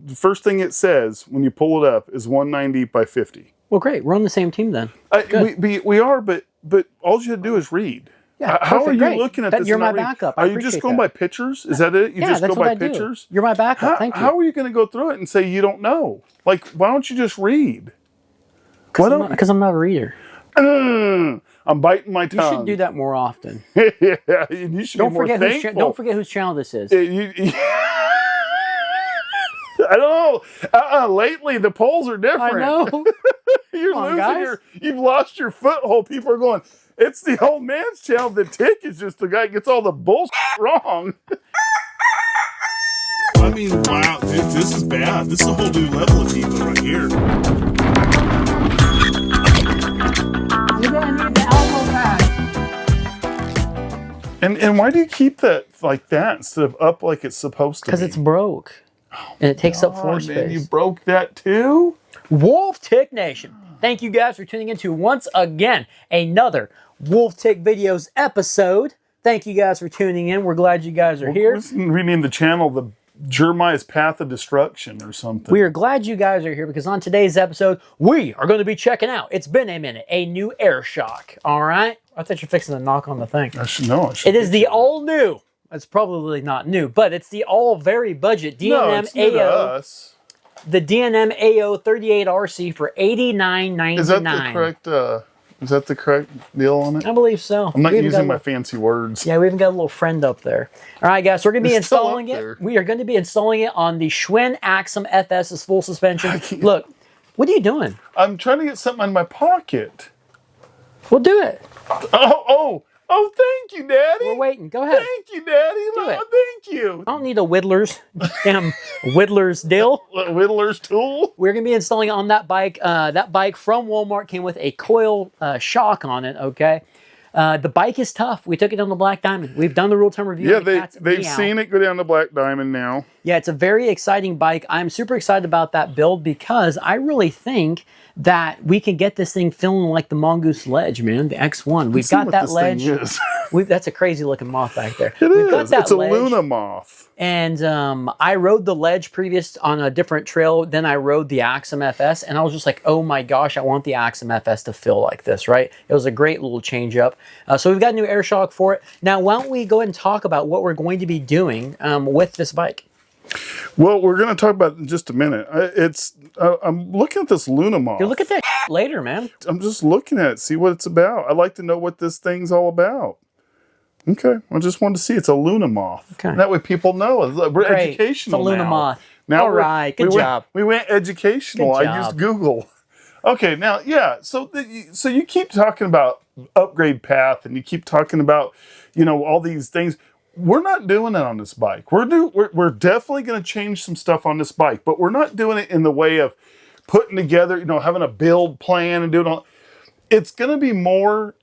the first thing it says when you pull it up is 190 by 50. Well, great. We're on the same team then. We are, but all you have to do is read. Yeah, how perfect, are you great. looking at this? You're my backup. Are you just going by pictures? Is that it? You just that's go what by I do. pictures? You're my backup. Thank you. How are you going to go through it and say you don't know? Like, why don't you just read? Because I'm not a reader. I'm biting my tongue. You should do that more often. Yeah, you should Don't be more forget thankful. don't forget whose channel this is. I don't know. Lately, the polls are different. I know. You've lost your foothold. People are going, it's the old man's channel. The tick is just the guy who gets all the bullshit wrong. I mean, wow, this is bad. This is a whole new level of evil right here. You're going to need the elbow pad. And why do you keep that like that instead of up like it's supposed to be? Because it's broke. And it takes up floor space. Man, you broke that too? Wolf Tick Nation. Thank you guys for tuning into once again another Wolf Tick Videos episode. Thank you guys for tuning in. We're glad you guys are here. Rename the channel the Jeremiah's Path of Destruction or something. We are glad you guys are here because on today's episode, we are going to be checking out, it's been a minute, a new air shock. All right? I thought you're fixing to knock on the thing. I should know. It is the all new. It's probably not new, but it's the all very budget DNM AO. The DNM AO-38RC for $89.99. Is that the correct? Is that the correct deal on it? I believe so. I'm not using my fancy words. Yeah, we even got a little friend up there. All right, guys, we're going to be installing it. We are going to be installing it on the Schwinn Axum FS full suspension. Look, what are you doing? I'm trying to get something in my pocket. We'll do it. Oh, thank you, Daddy. We're waiting. Go ahead. Thank you, Daddy. Thank you. I don't need a Whittler's dill. Whittler's tool. We're going to be installing it on that bike. That bike from Walmart came with a coil shock on it, okay? The bike is tough. We took it on the Black Diamond. We've done the real-time review. Yeah, they've seen it go down the Black Diamond now. Yeah, it's a very exciting bike. I'm super excited about that build because I really think that we can get this thing feeling like the Mongoose Ledge, man, the X1. We've got that ledge. That's a crazy looking moth back there. We've got that it's a Luna moth. And I rode the ledge previous on a different trail. Then I rode the Axum FS, and I was just like, oh my gosh, I want the Axum FS to feel like this, right? It was a great little change up. So we've got a new air shock for it. Now, why don't we go ahead and talk about what we're going to be doing with this bike? Well, we're going to talk about it in just a minute. I'm looking at this Luna moth. You'll look at that later, man. I'm just looking at it, see what it's about. I'd like to know what this thing's all about. Okay, I just wanted to see it's a Luna moth. Okay. That way people know. We're educational now. It's a Luna moth. Now all right, good job. We went educational. I used Google. Okay, now, yeah, so you keep talking about upgrade path, and you keep talking about, all these things. We're not doing it on this bike. We're definitely going to change some stuff on this bike, but we're not doing it in the way of putting together, having a build plan and doing all. It's going to be more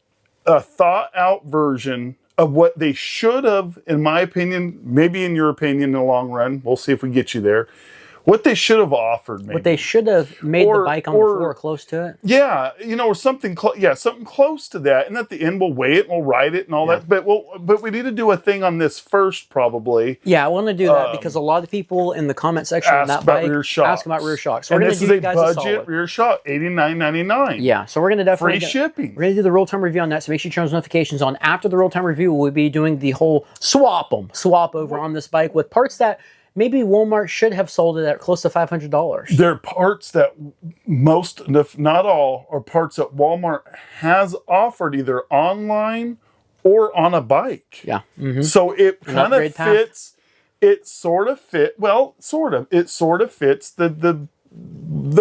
a thought out version of what they should have, in my opinion, maybe in your opinion in the long run. We'll see if we get you there. What they should have offered, maybe. What they should have made the bike on the floor close to it. Yeah, or something. Something close to that. And at the end, we'll weigh it, and we'll ride it, and all that. But we need to do a thing on this first, probably. Yeah, I want to do that because a lot of the people in the comment section on that bike ask about rear shocks. So we're going to do you guys a budget rear shock, $89.99. Yeah, so we're going to definitely free shipping. We're going to do the real time review on that. So make sure you turn those notifications on. After the real time review, we'll be doing the whole swap over on this bike with parts that. Maybe Walmart should have sold it at close to $500. They're parts that most, if not all, are parts that Walmart has offered either online or on a bike. Yeah. So it kind of fits. It sort of fit. Well, sort of. It sort of fits the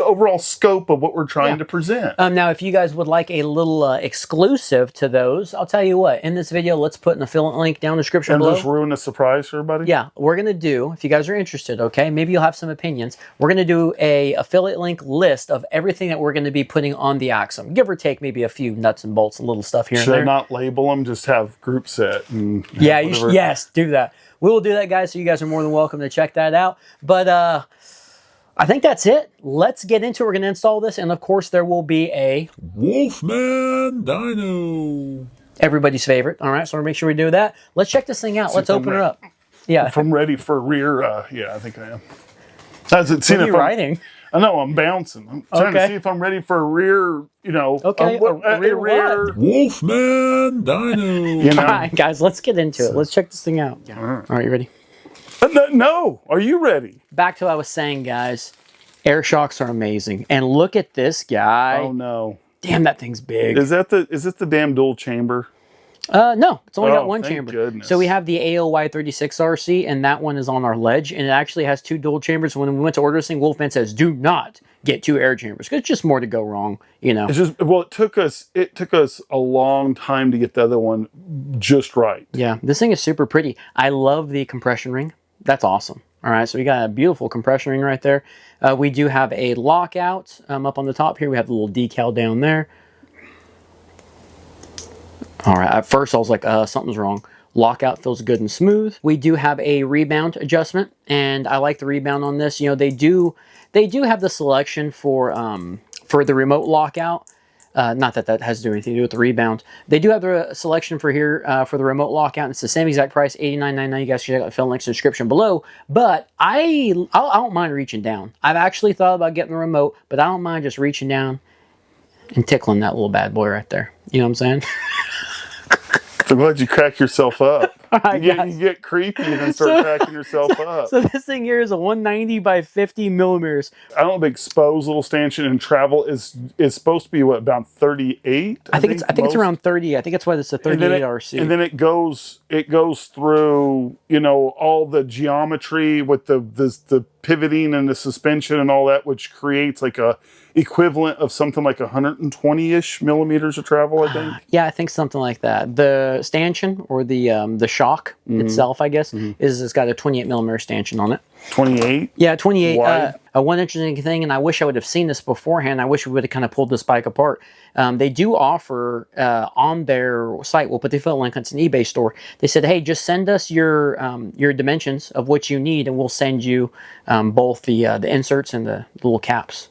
overall scope of what we're trying to present. Now, if you guys would like a little exclusive to those, I'll tell you what. In this video, let's put an affiliate link down in the description below. And just ruin the surprise for everybody? Yeah, we're going to do, if you guys are interested, okay, maybe you'll have some opinions. We're going to do a affiliate link list of everything that we're going to be putting on the Axum. Give or take maybe a few nuts and bolts and little stuff here and there. Should I not label them? Just have Groupset and yeah, yes, do that. We will do that, guys, so you guys are more than welcome to check that out. But, I think that's it. Let's get into it. We're going to install this, and of course, there will be a Wolfman Dyno. Everybody's favorite. All right, so we'll make sure we do that. Let's check this thing out. Let's open her up. Yeah. If I'm ready for rear, yeah, I think I am. Hasn't seen What are you if I'm- writing? I know, I'm bouncing. I'm trying to see if I'm ready for a rear, you know. Okay, a rear what? Wolfman Dino. You know? All right, guys, let's get into it. Let's check this thing out. Yeah. All right, you ready? No, are you ready? Back to what I was saying, guys. Air shocks are amazing. And look at this guy. Oh no. Damn, that thing's big. Is it the damn dual chamber? No, it's only got one thank chamber. goodness. So we have the AO-38RC, and that one is on our ledge, and it actually has 2 dual chambers. When we went to order this thing, Wolfman says, do not get 2 air chambers, because it's just more to go wrong, you know. It's just, well, it took us a long time to get the other one just right. Yeah, this thing is super pretty. I love the compression ring. That's awesome. All right, so we got a beautiful compression ring right there. We do have a lockout up on the top here. We have the little decal down there. All right, at first I was like, something's wrong. Lockout feels good and smooth. We do have a rebound adjustment, and I like the rebound on this. You know, they do have the selection for the remote lockout. Not that that has to do anything to do with the rebound. They do have the selection for here for the remote lockout. And it's the same exact price, $89.99. You guys should check out the film links in the description below. But I don't mind reaching down. I've actually thought about getting the remote, but I don't mind just reaching down and tickling that little bad boy right there. You know what I'm saying? I'm glad you crack yourself up. Right, you get creepy and then start cracking yourself up. So this thing here is a 190 by 50 millimeters. I don't know, the exposed little stanchion and travel is supposed to be what, about 38? I think it's around 30. I think that's why it's a 38 RC. And then it goes through, you know, all the geometry with the pivoting and the suspension and all that, which creates like a equivalent of something like 120-ish millimeters of travel, I think. Yeah, I think something like that. The stanchion, or the shock itself, I guess, it's got a 28 millimeter stanchion on it. 28? Yeah, 28. Wide? One interesting thing, and I wish I would have seen this beforehand. I wish we would have kind of pulled this bike apart. They do offer on their site. We'll put the affiliate link. It's an eBay store. They said, "Hey, just send us your dimensions of what you need, and we'll send you both the inserts and the little caps."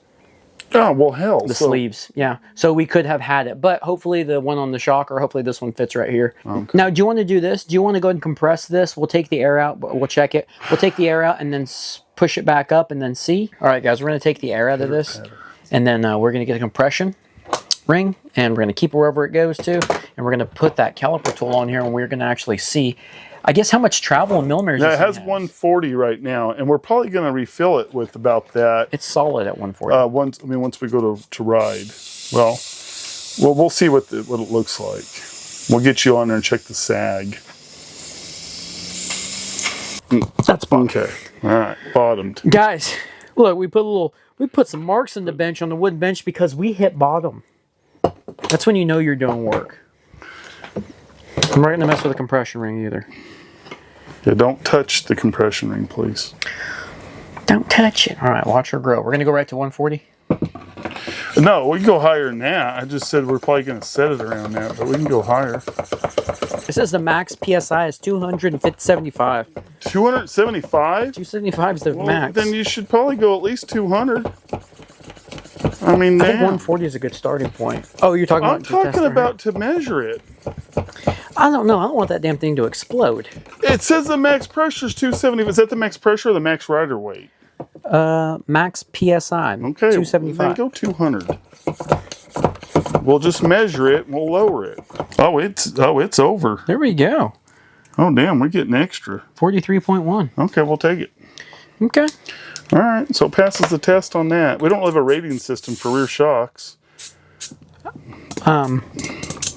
Oh, well, hell. The sleeves, yeah. So we could have had it, but hopefully the one on the shock, or hopefully this one fits right here. Okay. Now, do you want to do this? Do you want to go ahead and compress this? We'll take the air out, but we'll check it. We'll take the air out and then push it back up and then see. All right, guys, we're going to take the air out of this, and then we're going to get a compression ring, and we're going to keep it wherever it goes to, and we're going to put that caliper tool on here, and we're going to actually see, I guess, how much travel in millimeters. Yeah, it has 140 right now, and we're probably going to refill it with about that. It's solid at 140. Once we go to ride, well, we'll see what it looks like. We'll get you on there and check the sag. That's bottomed. Okay. All right, bottomed. Guys, look, we put some marks on the bench, on the wooden bench, because we hit bottom. That's when you know you're doing work. I'm not going to mess with the compression ring either. Yeah, don't touch the compression ring, please. Don't touch it. All right, watch her grow. We're going to go right to 140. No, we can go higher than that. I just said we're probably going to set it around that, but we can go higher. It says the max PSI is 275. 275? 275 is the max. Then you should probably go at least 200. I mean, I think 140 is a good starting point. Oh, you're talking about I'm talking about to measure it. I don't know. I don't want that damn thing to explode. It says the max pressure is 270. Is that the max pressure or the max rider weight? Max PSI. Okay, 275. then go 200. We'll just measure it and we'll lower it. Oh, it's over. There we go. Oh, damn, we're getting extra. 43.1. Okay, we'll take it. Okay. All right, so it passes the test on that. We don't have a rating system for rear shocks. We're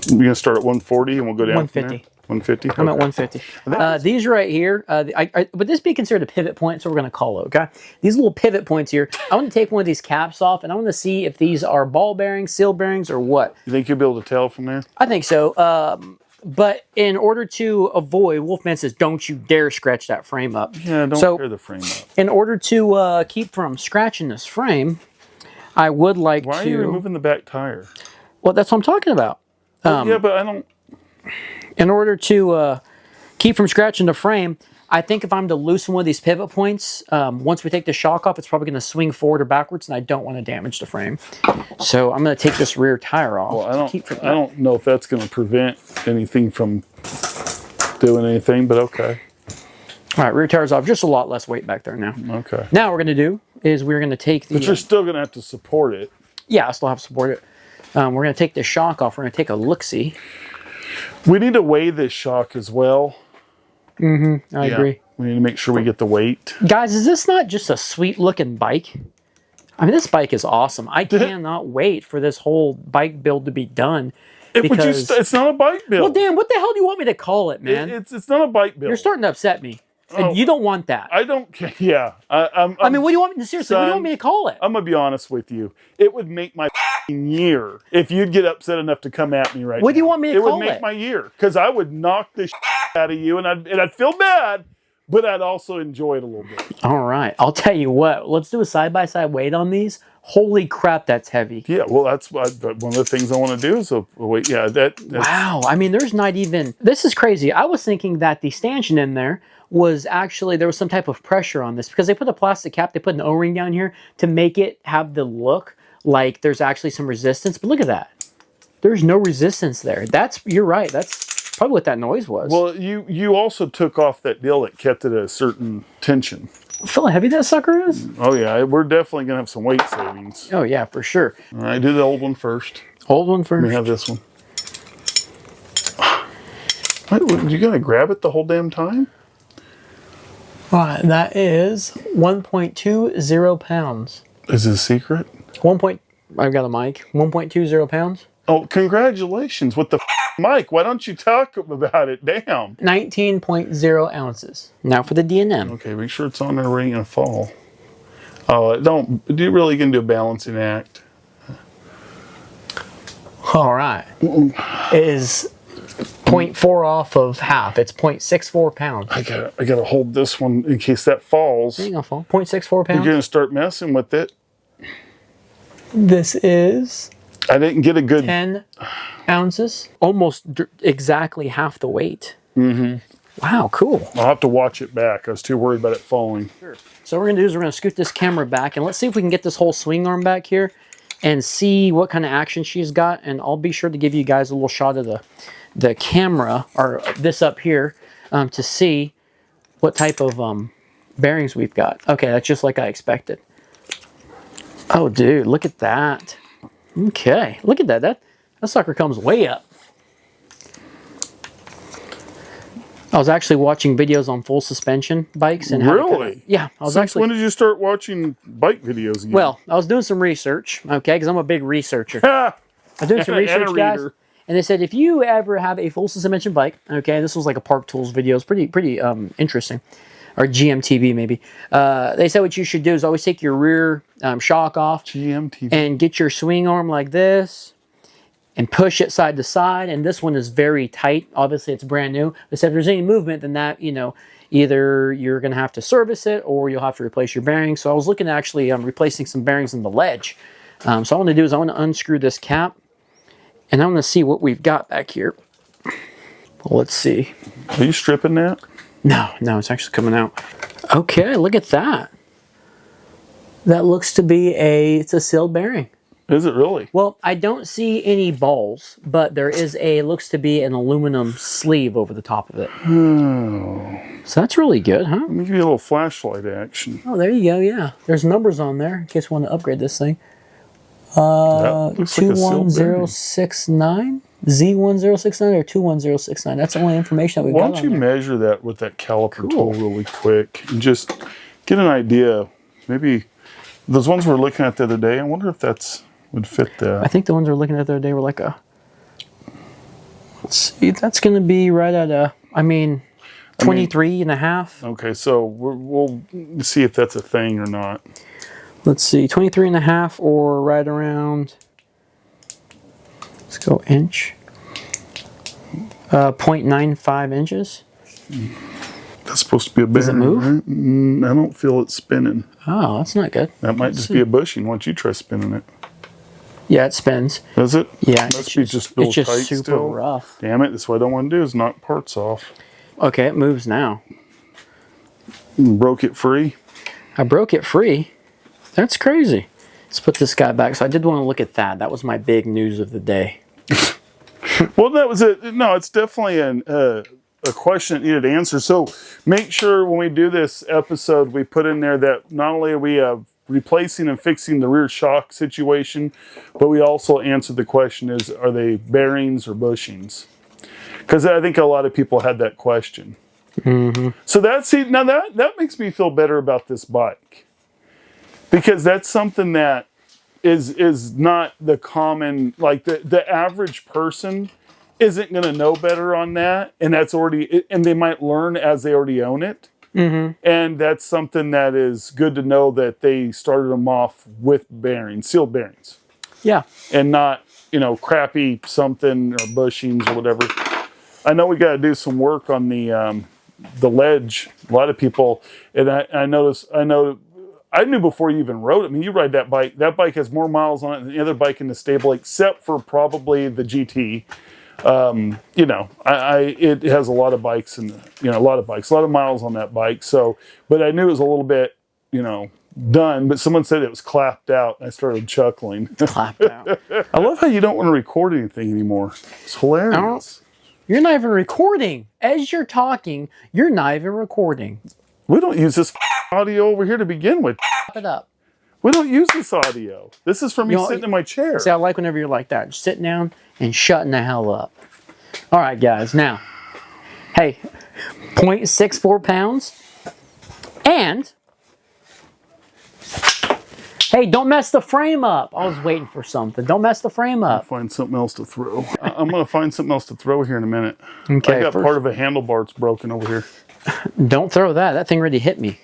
gonna start at 140 and we'll go down 150. 150. I'm at 150. These right here, would this be considered a pivot point? So we're going to call it, okay? These little pivot points here, I want to take one of these caps off, and I want to see if these are ball bearings, seal bearings, or what. You think you'll be able to tell from there? I think so. But in order to avoid, Wolfman says, don't you dare scratch that frame up. Yeah, don't tear the frame up. In order to keep from scratching this frame, I would like to... Why are you removing the back tire? Well, that's what I'm talking about. Yeah, but I don't... In order to keep from scratching the frame, I think if I'm to loosen one of these pivot points, once we take the shock off, it's probably going to swing forward or backwards, and I don't want to damage the frame. So I'm going to take this rear tire off. Well, I don't know if that's going to prevent anything from doing anything, but okay. All right, rear tire's off. Just a lot less weight back there now. Okay. Now what we're going to do is we're going to take the... But you're still going to have to support it. Yeah, I still have to support it. We're going to take the shock off. We're going to take a look-see. We need to weigh this shock as well. Mm-hmm. I agree. We need to make sure we get the weight. Guys, is this not just a sweet-looking bike? I mean, this bike is awesome. I cannot wait for this whole bike build to be done. It's not a bike build. Well, Dan, what the hell do you want me to call it, man? It's not a bike build. You're starting to upset me. And you don't want that. I don't care. Yeah. I mean, what do you want me to, seriously, what do you want me to call it? I'm going to be honest with you. It would make my year if you'd get upset enough to come at me right now. What do you want me to call it? It would make my year because I would knock the out of you and I'd feel bad, but I'd also enjoy it a little bit. All right. I'll tell you what. Let's do a side-by-side weight on these. Holy crap, that's heavy. Yeah, well, that's one of the things I want to do is wait. Yeah, wow. I mean, there's not even... This is crazy. I was thinking that the stanchion in there was actually... There was some type of pressure on this because they put a plastic cap, they put an O-ring down here to make it have the look like there's actually some resistance. But look at that. There's no resistance there. You're right. That's probably what that noise was. Well, you also took off that deal that kept it at a certain tension. Feel how heavy that sucker is? Oh, yeah. We're definitely going to have some weight savings. Oh, yeah, for sure. All right, do the old one first. Old one first? Let me have this one. Wait, you got to grab it the whole damn time? Right, that is 1.20 pounds. Is it a secret? I've got a mic. 1.20 pounds. Oh, congratulations with the mic. Why don't you talk about it? Damn. 19.0 ounces. Now for the DNM. Okay, make sure it's on there where you're going to fall. Oh, you're really going to do a balancing act. All right. It is 0.4 off of half. It's 0.64 pounds. I gotta hold this one in case that falls. It ain't gonna fall. 0.64 pounds. You're going to start messing with it. This is... I didn't get a good... 10 ounces. Almost exactly half the weight. Mm-hmm. Wow, cool. I'll have to watch it back. I was too worried about it falling. Sure. So what we're going to do is we're going to scoot this camera back and let's see if we can get this whole swing arm back here and see what kind of action she's got. And I'll be sure to give you guys a little shot of the camera, or this up here, to see what type of bearings we've got. Okay, that's just like I expected. Oh, dude, look at that. Okay, look at that. That sucker comes way up. I was actually watching videos on full suspension bikes and how really? Yeah, I was Since when did you start watching bike videos again? Well, I was doing some research, okay, because I'm a big researcher. I was doing some research, guys, and they said if you ever have a full suspension bike, okay, this was like a Park Tools video. It's pretty interesting. Or GMTV maybe. They said what you should do is always take your rear shock off. GMTV. And get your swing arm like this and push it side to side. And this one is very tight. Obviously, it's brand new. They said if there's any movement, then that, either you're going to have to service it or you'll have to replace your bearings. So I was looking at actually replacing some bearings in the ledge. So what I want to do is I want to unscrew this cap and I want to see what we've got back here. Well, let's see. Are you stripping that? No, it's actually coming out. Okay, look at that. That looks to be it's a sealed bearing. Is it really? Well, I don't see any balls, but there is looks to be an aluminum sleeve over the top of it. Oh. So that's really good, huh? Let me give you a little flashlight action. Oh, there you go, yeah. There's numbers on there in case you want to upgrade this thing. 21069? Z1069 or 21069. That's the only information that we've got. Why don't you measure that with that caliper tool really quick and just get an idea? Maybe those ones we were looking at the other day, I wonder if would fit that. I think the ones we were looking at the other day were like let's see, that's going to be right at 23 and a half. Okay, so we'll see if that's a thing or not. Let's see, 23 and a half or right around... Let's go inch. 0.95 inches. That's supposed to be a bearing. Does it move? Right? I don't feel it spinning. Oh, that's not good. That might just be a bushing. Why don't you try spinning it? Yeah, it spins. Does it? Yeah, Must be just real tight super still. rough. Damn it! That's what I don't want to do is knock parts off. Okay, it moves now. Broke it free. I broke it free. That's crazy. Let's put this guy back. So I did want to look at that. That was my big news of the day. Well, that was it. No, it's definitely a question that needed answered. So make sure when we do this episode, we put in there that not only are we replacing and fixing the rear shock situation, but we also answered the question is, are they bearings or bushings? Because I think a lot of people had that question. So now that makes me feel better about this bike. Because that's something that is not the common, like the average person isn't going to know better on that, and that's already, and they might learn as they already own it. And that's something that is good to know, that they started them off with bearings, sealed bearings. Yeah. And not, crappy something or bushings or whatever. I know we got to do some work on the ledge. A lot of people, and I knew before you even rode it. I mean, you ride that bike. That bike has more miles on it than the other bike in the stable, except for probably the GT. It has a lot of bikes and a lot of miles on that bike. So, but I knew it was a little bit, done. But someone said it was clapped out, and I started chuckling. Clapped out. I love how you don't want to record anything anymore. It's hilarious. You're not even recording. As you're talking, you're not even recording. We don't use this audio over here to begin with. Clap it up. We don't use this audio. This is from me sitting in my chair. See, I like whenever you're like that. Just sitting down and shutting the hell up. All right, guys. Now, hey, 0.64 pounds. And, hey, don't mess the frame up. I was waiting for something. Don't mess the frame up. I'll find something else to throw. I'm going to find something else to throw here in a minute. Okay. I got part of a handlebar that's broken over here. Don't throw that. That thing already hit me.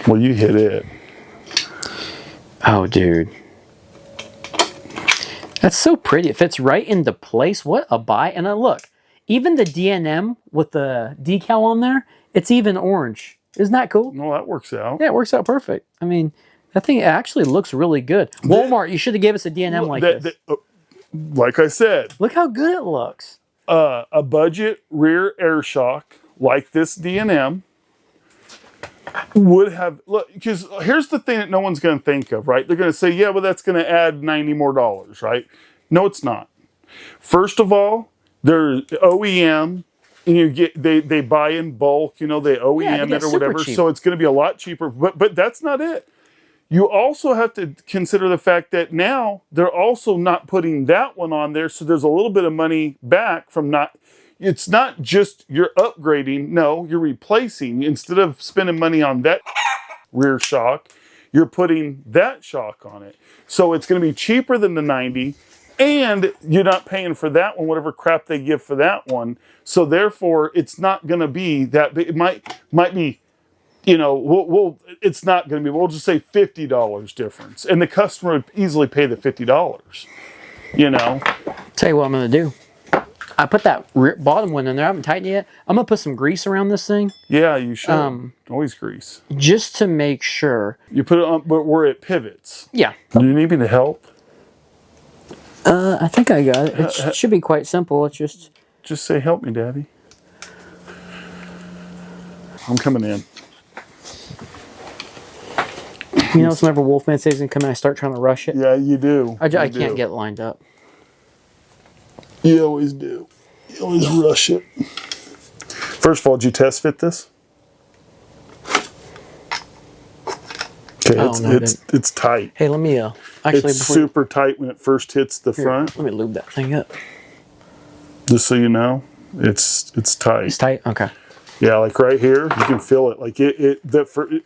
Well, you hit it. Oh, dude. That's so pretty. It fits right into place. What a buy. And look, even the DNM with the decal on there, it's even orange. Isn't that cool? No, that works out. Yeah, it works out perfect. I mean, that thing actually looks really good. Walmart, you should have gave us a DNM like this. Like I said. Look how good it looks. A budget rear air shock like this DNM would have, look, because here's the thing that no one's going to think of, right? They're going to say, yeah, well, that's going to add $90 more, right? No, it's not. First of all, they're OEM, and you get they buy in bulk, they OEM it or whatever, cheap. so it's going to be a lot cheaper. But that's not it. You also have to consider the fact that now they're also not putting that one on there, so there's a little bit of money back from not. It's not just you're upgrading, no, you're replacing. Instead of spending money on that rear shock, you're putting that shock on it. So it's going to be cheaper than the 90, and you're not paying for that one, whatever crap they give for that one. So therefore, it's not going to be that big. It might be, it's not going to be, we'll just say $50 difference. And the customer would easily pay the $50, Tell you what I'm going to do. I put that bottom one in there. I haven't tightened it yet. I'm going to put some grease around this thing. Yeah, you should. Always grease. Just to make sure. You put it on where it pivots. Yeah. Do you need me to help? I think I got it. It should be quite simple. It's just say, help me, Daddy. I'm coming in. Whenever Wolfman says he's going to come in, I start trying to rush it. Yeah, you do. I can't get it lined up. You always do. You always rush it. First of all, did you test fit this? Okay, it's tight. Hey, let me it's super tight when it first hits the front. Let me lube that thing up. Just so you know, it's tight. It's tight. Okay. Yeah, like right here, you can feel it. Like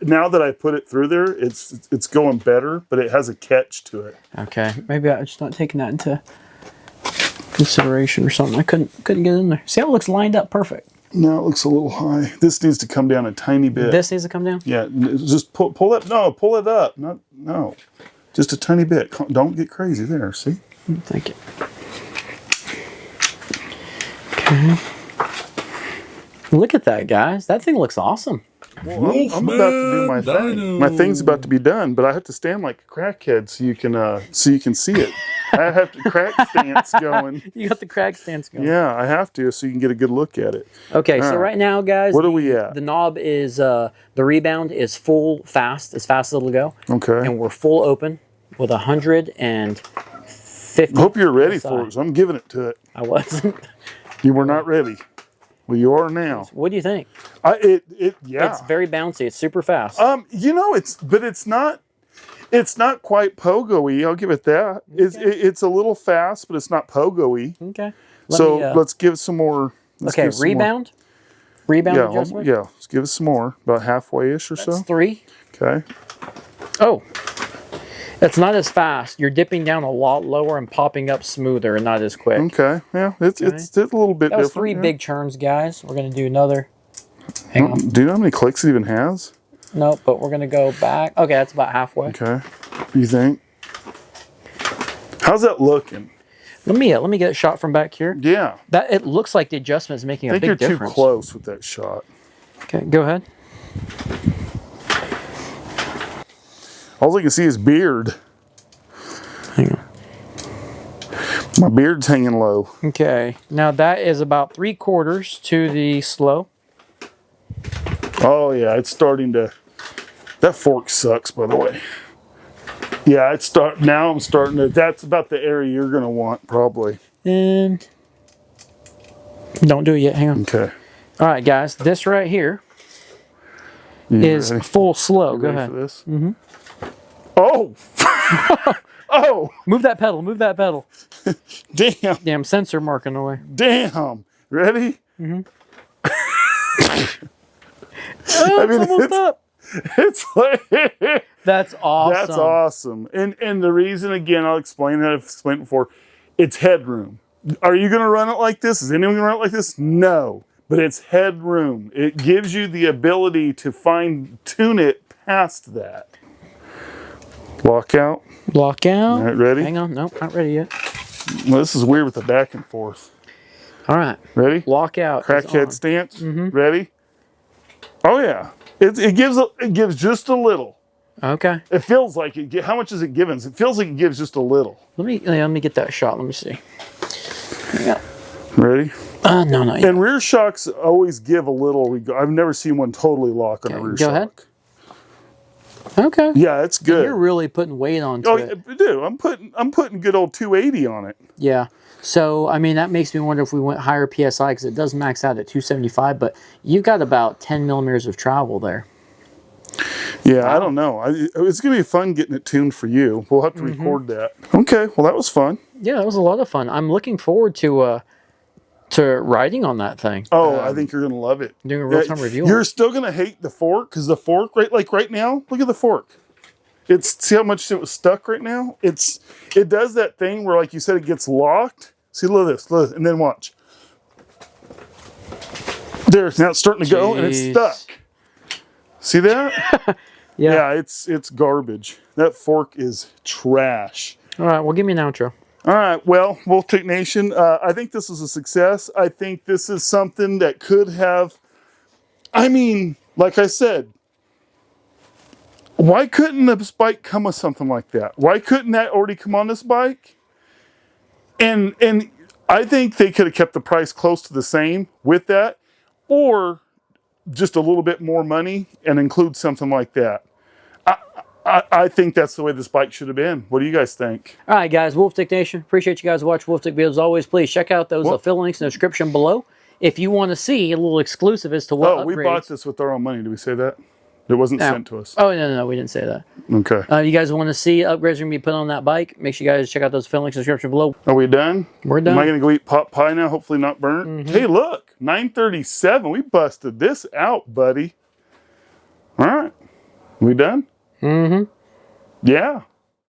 now that I put it through there, it's going better, but it has a catch to it. Okay, maybe I'm just not taking that into consideration or something. I couldn't get in there. See how it looks lined up perfect. No, it looks a little high. This needs to come down a tiny bit. This needs to come down? Yeah, just pull it. No, pull it up. No, just a tiny bit. Don't get crazy there. See? Thank you. Okay. Look at that, guys. That thing looks awesome. Well, I'm about to do my thing. My thing's about to be done, but I have to stand like a crackhead so you can see it. I have to crack stance going. You got the crack stance going. Yeah, I have to so you can get a good look at it. Okay, so right now, guys, what are we at? The knob is the rebound is full fast, as fast as it'll go. Okay. And we're full open with 150. I hope you're ready for it. So I'm giving it to it. I wasn't. You were not ready. Well, you are now. What do you think? Yeah. It's very bouncy. It's super fast. You know, it's not quite pogo-y. I'll give it that. Okay. It's a little fast, but it's not pogo-y. Okay. Let's give some more. Okay, rebound. Rebound adjustment. Yeah, let's give it some more. About halfway-ish or so. That's 3. Okay. Oh. It's not as fast. You're dipping down a lot lower and popping up smoother and not as quick. Okay. Yeah, it's a little bit that was different. 3 big churns, guys. We're going to do another. Hang on. Do you know how many clicks it even has? Nope, but we're going to go back. Okay, that's about halfway. Okay. You think? How's that looking? Let me get a shot from back here. Yeah. That it looks like the adjustment is making a big difference. I think you're too close with that shot. Okay, go ahead. All I can see is beard. Hang on. My beard's hanging low. Okay, now that is about 3/4 to the slow. Oh yeah, it's starting to. That fork sucks, by the way. Yeah, now I'm starting to. That's about the area you're gonna want, probably. And don't do it yet. Hang on. Okay. All right, guys. This right here is full slow. You Go ready ahead. for this? Mm-hmm. Oh. Oh. Move that pedal. Move that pedal. Damn. Damn sensor marking away. Damn. Ready? Mm-hmm. Oh, it's almost up. It's like that's awesome. That's awesome. And the reason, again, I'll explain that I've explained before. It's headroom. Are you going to run it like this? Is anyone going to run it like this? No. But it's headroom. It gives you the ability to fine-tune it past that. Lock out. Lock out. All right, ready? Hang on. Nope, not ready yet. Well, this is weird with the back and forth. All right. Ready? Lock out. Crackhead stance. Ready? Oh yeah. It gives just a little. Okay. It feels like it. How much is it giving? It feels like it gives just a little. Let me get that shot. Let me see. Yeah. Ready? No, not yet. And rear shocks always give a little. I've never seen one totally lock on a rear shock. Go ahead. Okay. Yeah, it's good. You're really putting weight onto it. I do. I'm putting good old 280 on it. Yeah. So, I mean, that makes me wonder if we went higher PSI, because it does max out at 275, but you've got about 10 millimeters of travel there. Yeah, wow. I don't know. It's going to be fun getting it tuned for you. We'll have to record that. Okay, well, that was fun. Yeah, that was a lot of fun. I'm looking forward to riding on that thing. Oh, I think you're going to love it. Doing a real-time review. You're still going to hate the fork, because the fork, right now, look at the fork. See how much it was stuck right now? It does that thing where, like you said, it gets locked. See, look at this, and then watch. There, now it's starting to go, and it's stuck. See that? Yeah, it's garbage. That fork is trash. All right, well, give me an outro. All right, well, Wolftech Nation, I think this was a success. I think this is something that could have, I mean, like I said, why couldn't this bike come with something like that? Why couldn't that already come on this bike? And I think they could have kept the price close to the same with that, or just a little bit more money and include something like that. I think that's the way this bike should have been. What do you guys think? All right, guys, Wolftech Nation, appreciate you guys watching Wolftech videos. As always, please check out those affiliate links in the description below. If you want to see a little exclusive as to what upgrades. We bought this with our own money. Did we say that? It wasn't sent to us. Oh, no, we didn't say that. Okay. You guys want to see upgrades are going to be put on that bike, make sure you guys check out those affiliate links in the description below. Are we done? We're done. Am I going to go eat pot pie now? Hopefully not burnt. Hey, look, 937. We busted this out, buddy. All right. We done? Mm-hmm. Yeah.